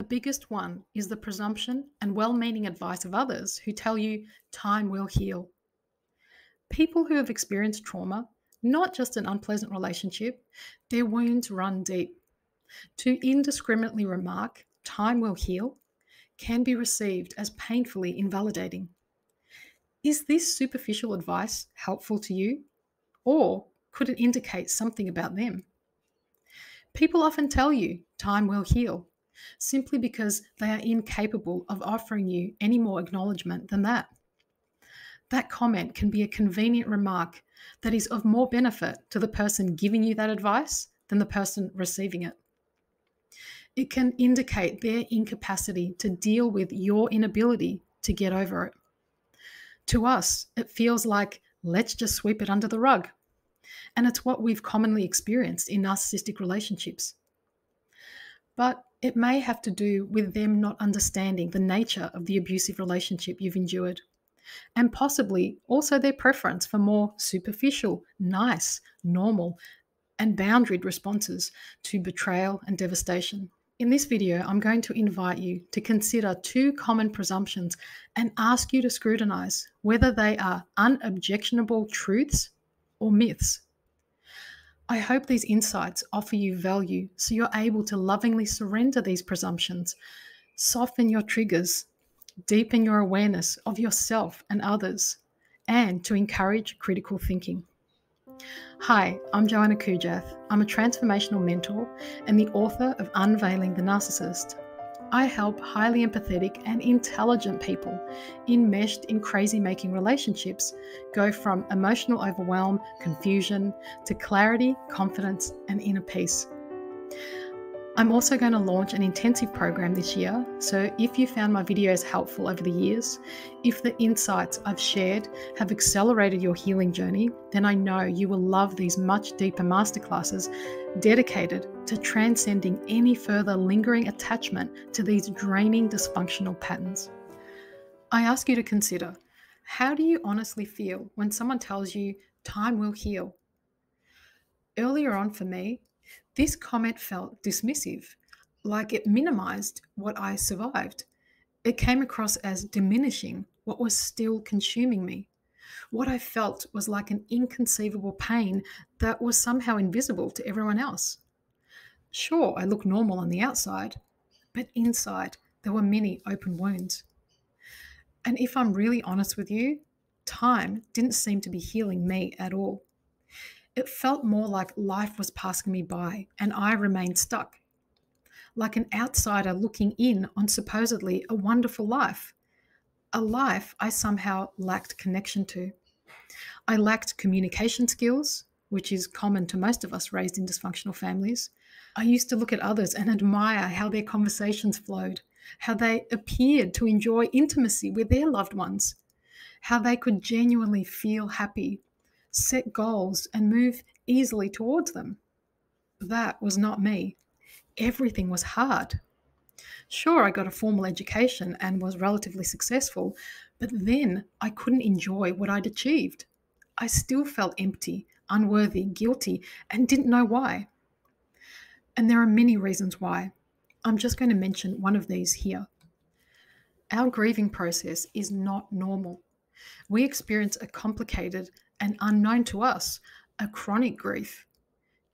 biggest one is the presumption and well-meaning advice of others who tell you time will heal. People who have experienced trauma, not just an unpleasant relationship, their wounds run deep. To indiscriminately remark, time will heal, can be received as painfully invalidating. Is this superficial advice helpful to you? Or could it indicate something about them? People often tell you time will heal, simply because they are incapable of offering you any more acknowledgement than that. That comment can be a convenient remark that is of more benefit to the person giving you that advice than the person receiving it. It can indicate their incapacity to deal with your inability to get over it. To us, it feels like, let's just sweep it under the rug. And it's what we've commonly experienced in narcissistic relationships. But it may have to do with them not understanding the nature of the abusive relationship you've endured, and possibly also their preference for more superficial, nice, normal, and boundaried responses to betrayal and devastation. In this video, I'm going to invite you to consider two common presumptions and ask you to scrutinize whether they are unobjectionable truths or myths. I hope these insights offer you value so you're able to lovingly surrender these presumptions, soften your triggers, deepen your awareness of yourself and others, and to encourage critical thinking. Hi, I'm Joanna Kujath. I'm a transformational mentor and the author of Unveiling the Narcissist. I help highly empathetic and intelligent people enmeshed in crazy-making relationships go from emotional overwhelm, confusion, to clarity, confidence, and inner peace. I'm also going to launch an intensive program this year, so if you found my videos helpful over the years, if the insights I've shared have accelerated your healing journey, then I know you will love these much deeper masterclasses dedicated to transcending any further lingering attachment to these draining dysfunctional patterns. I ask you to consider, how do you honestly feel when someone tells you time will heal? Earlier on for me, this comment felt dismissive, like it minimized what I survived. It came across as diminishing what was still consuming me. What I felt was like an inconceivable pain that was somehow invisible to everyone else. Sure, I looked normal on the outside, but inside there were many open wounds. And if I'm really honest with you, time didn't seem to be healing me at all. It felt more like life was passing me by and I remained stuck, like an outsider looking in on supposedly a wonderful life, a life I somehow lacked connection to. I lacked communication skills, which is common to most of us raised in dysfunctional families. I used to look at others and admire how their conversations flowed, how they appeared to enjoy intimacy with their loved ones, how they could genuinely feel happy, set goals, and move easily towards them. That was not me. Everything was hard. Sure, I got a formal education and was relatively successful, but then I couldn't enjoy what I'd achieved. I still felt empty, unworthy, guilty, and didn't know why. And there are many reasons why. I'm just going to mention one of these here. Our grieving process is not normal. We experience a complicated and unknown to us, a chronic grief.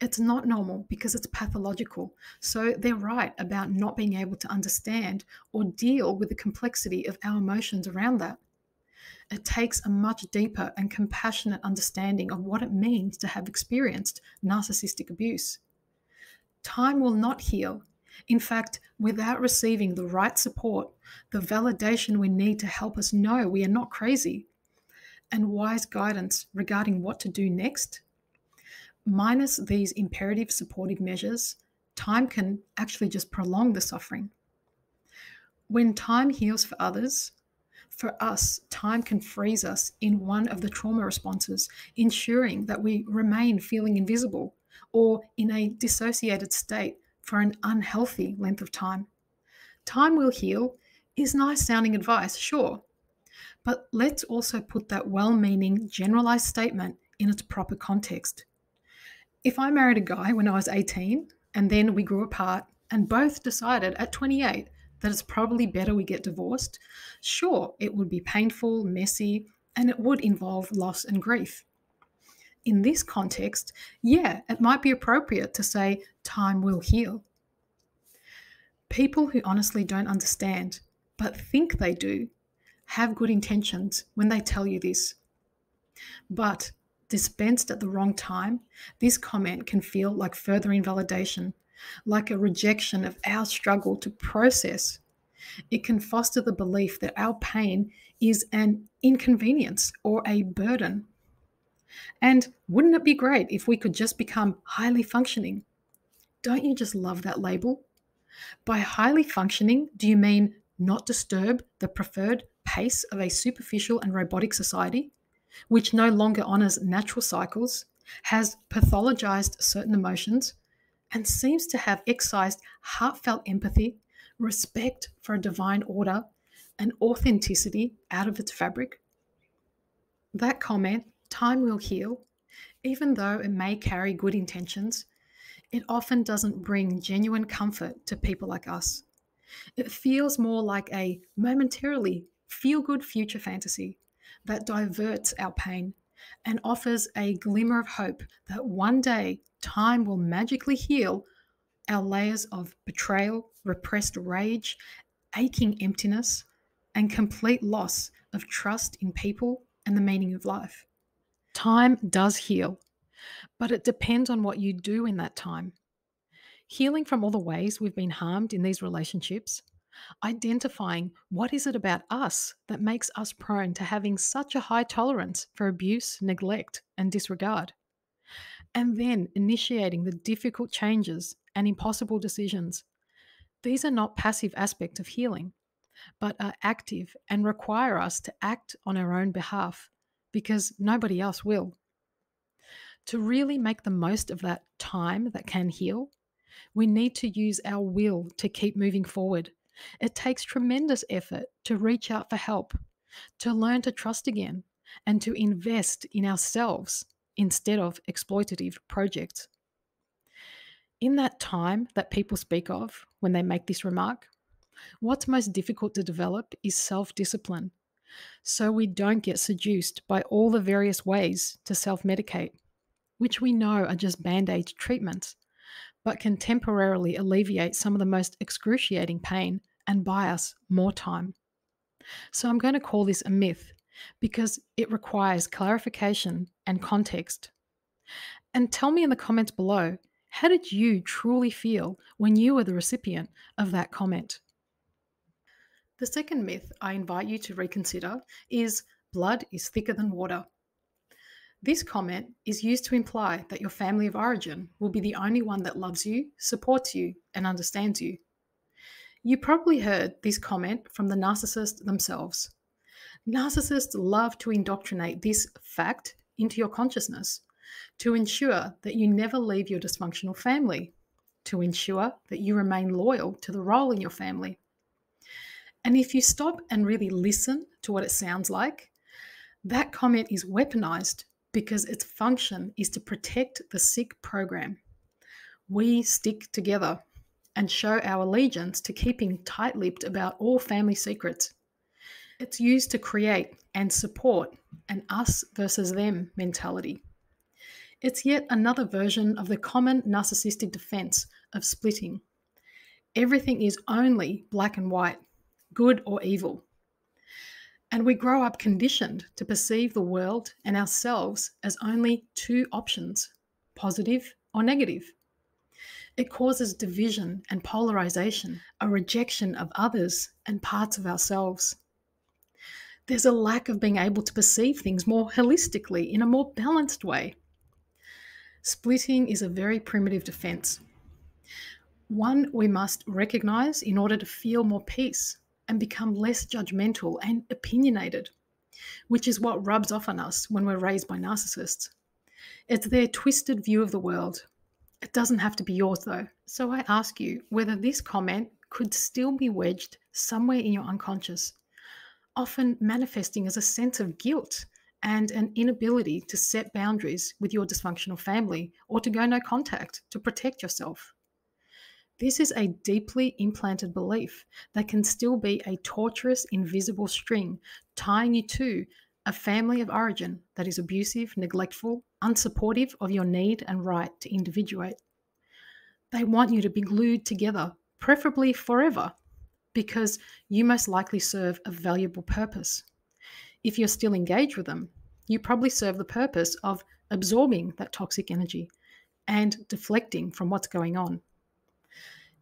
It's not normal because it's pathological. So they're right about not being able to understand or deal with the complexity of our emotions around that. It takes a much deeper and compassionate understanding of what it means to have experienced narcissistic abuse. Time will not heal. In fact, without receiving the right support, the validation we need to help us know we are not crazy, and wise guidance regarding what to do next, minus these imperative supportive measures, time can actually just prolong the suffering. When time heals for others, for us, time can freeze us in one of the trauma responses, ensuring that we remain feeling invisible or in a dissociated state for an unhealthy length of time. Time will heal is nice sounding advice, sure, but let's also put that well-meaning, generalized statement in its proper context. If I married a guy when I was 18 and then we grew apart and both decided at 28 that it's probably better we get divorced, sure, it would be painful, messy, and it would involve loss and grief. In this context, yeah, it might be appropriate to say time will heal. People who honestly don't understand, but think they do, have good intentions when they tell you this. But dispensed at the wrong time, this comment can feel like further invalidation, like a rejection of our struggle to process. It can foster the belief that our pain is an inconvenience or a burden. And wouldn't it be great if we could just become highly functioning? Don't you just love that label? By highly functioning, do you mean not disturb the preferred pace of a superficial and robotic society, which no longer honors natural cycles, has pathologized certain emotions, and seems to have excised heartfelt empathy, respect for a divine order, and authenticity out of its fabric? That comment, time will heal, even though it may carry good intentions, it often doesn't bring genuine comfort to people like us. It feels more like a momentarily feel-good future fantasy that diverts our pain and offers a glimmer of hope that one day time will magically heal our layers of betrayal, repressed rage, aching emptiness, and complete loss of trust in people and the meaning of life. Time does heal, but it depends on what you do in that time. Healing from all the ways we've been harmed in these relationships, identifying what is it about us that makes us prone to having such a high tolerance for abuse, neglect, and disregard, and then initiating the difficult changes and impossible decisions. These are not passive aspects of healing, but are active and require us to act on our own behalf because nobody else will. To really make the most of that time that can heal, we need to use our will to keep moving forward. It takes tremendous effort to reach out for help, to learn to trust again, and to invest in ourselves instead of exploitative projects. In that time that people speak of when they make this remark, what's most difficult to develop is self-discipline, so we don't get seduced by all the various ways to self-medicate, which we know are just band-aid treatments, but can temporarily alleviate some of the most excruciating pain and buy us more time. So I'm going to call this a myth because it requires clarification and context. And tell me in the comments below, how did you truly feel when you were the recipient of that comment? The second myth I invite you to reconsider is blood is thicker than water. This comment is used to imply that your family of origin will be the only one that loves you, supports you, and understands you. You probably heard this comment from the narcissist themselves. Narcissists love to indoctrinate this fact into your consciousness to ensure that you never leave your dysfunctional family, to ensure that you remain loyal to the role in your family. And if you stop and really listen to what it sounds like, that comment is weaponized because its function is to protect the sick program. We stick together and show our allegiance to keeping tight-lipped about all family secrets. It's used to create and support an us versus them mentality. It's yet another version of the common narcissistic defense of splitting. Everything is only black and white, good or evil. And we grow up conditioned to perceive the world and ourselves as only two options, positive or negative. It causes division and polarization, a rejection of others and parts of ourselves. There's a lack of being able to perceive things more holistically in a more balanced way. Splitting is a very primitive defense, one we must recognize in order to feel more peace and become less judgmental and opinionated, which is what rubs off on us when we're raised by narcissists. It's their twisted view of the world. It doesn't have to be yours though. So I ask you whether this comment could still be wedged somewhere in your unconscious, often manifesting as a sense of guilt and an inability to set boundaries with your dysfunctional family or to go no contact to protect yourself. This is a deeply implanted belief that can still be a torturous, invisible string tying you to a family of origin that is abusive, neglectful, unsupportive of your need and right to individuate. They want you to be glued together, preferably forever, because you most likely serve a valuable purpose. If you're still engaged with them, you probably serve the purpose of absorbing that toxic energy and deflecting from what's going on.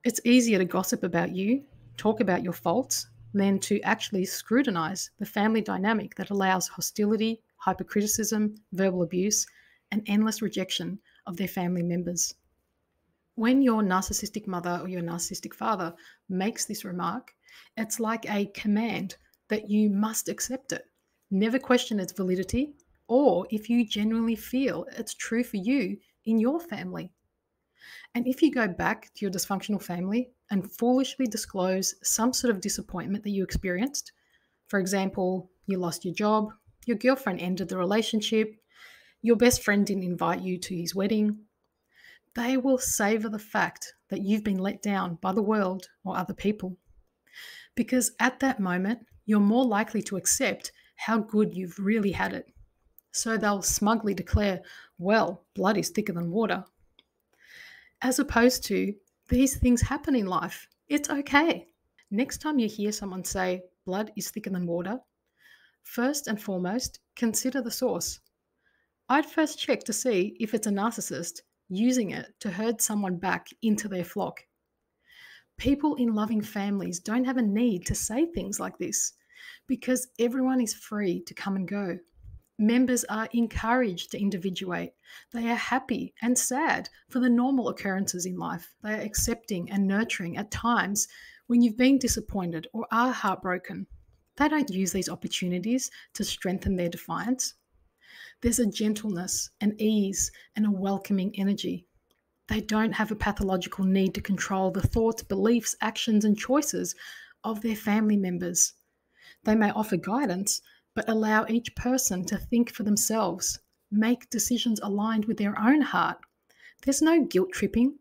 It's easier to gossip about you, talk about your faults, than to actually scrutinize the family dynamic that allows hostility, hypercriticism, verbal abuse, and endless rejection of their family members. When your narcissistic mother or your narcissistic father makes this remark, it's like a command that you must accept it. Never question its validity, or if you genuinely feel it's true for you in your family. And if you go back to your dysfunctional family and foolishly disclose some sort of disappointment that you experienced, for example, you lost your job, your girlfriend ended the relationship, your best friend didn't invite you to his wedding, they will savor the fact that you've been let down by the world or other people. Because at that moment, you're more likely to accept how good you've really had it. So they'll smugly declare, well, blood is thicker than water. As opposed to, these things happen in life. It's okay. Next time you hear someone say, blood is thicker than water, first and foremost, consider the source. I'd first check to see if it's a narcissist using it to herd someone back into their flock. People in loving families don't have a need to say things like this because everyone is free to come and go. Members are encouraged to individuate. They are happy and sad for the normal occurrences in life. They are accepting and nurturing at times when you've been disappointed or are heartbroken. They don't use these opportunities to strengthen their defiance. There's a gentleness, an ease, and a welcoming energy. They don't have a pathological need to control the thoughts, beliefs, actions, and choices of their family members. They may offer guidance, but allow each person to think for themselves, make decisions aligned with their own heart. There's no guilt tripping,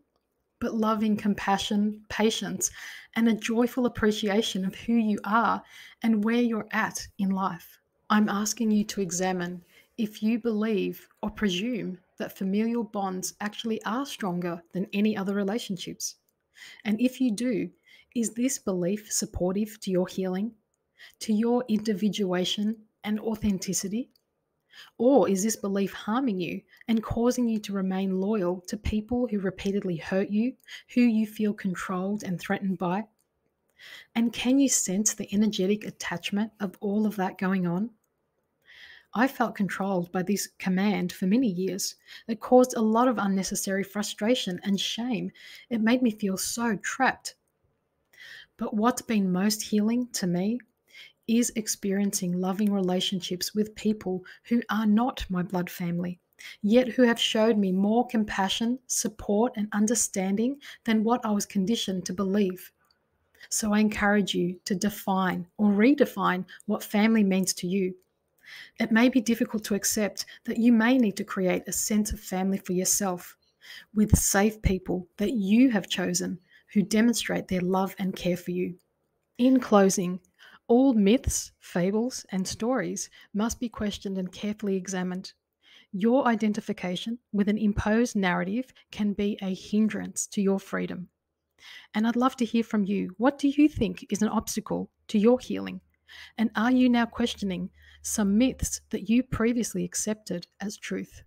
but loving compassion, patience, and a joyful appreciation of who you are and where you're at in life. I'm asking you to examine if you believe or presume that familial bonds actually are stronger than any other relationships. And if you do, is this belief supportive to your healing, to your individuation and authenticity? Or is this belief harming you and causing you to remain loyal to people who repeatedly hurt you, who you feel controlled and threatened by? And can you sense the energetic attachment of all of that going on? I felt controlled by this command for many years. It caused a lot of unnecessary frustration and shame. It made me feel so trapped. But what's been most healing to me is experiencing loving relationships with people who are not my blood family, yet who have showed me more compassion, support, and understanding than what I was conditioned to believe. So I encourage you to define or redefine what family means to you. It may be difficult to accept that you may need to create a sense of family for yourself with safe people that you have chosen who demonstrate their love and care for you. In closing, all myths, fables, and stories must be questioned and carefully examined. Your identification with an imposed narrative can be a hindrance to your freedom. And I'd love to hear from you. What do you think is an obstacle to your healing? And are you now questioning some myths that you previously accepted as truth?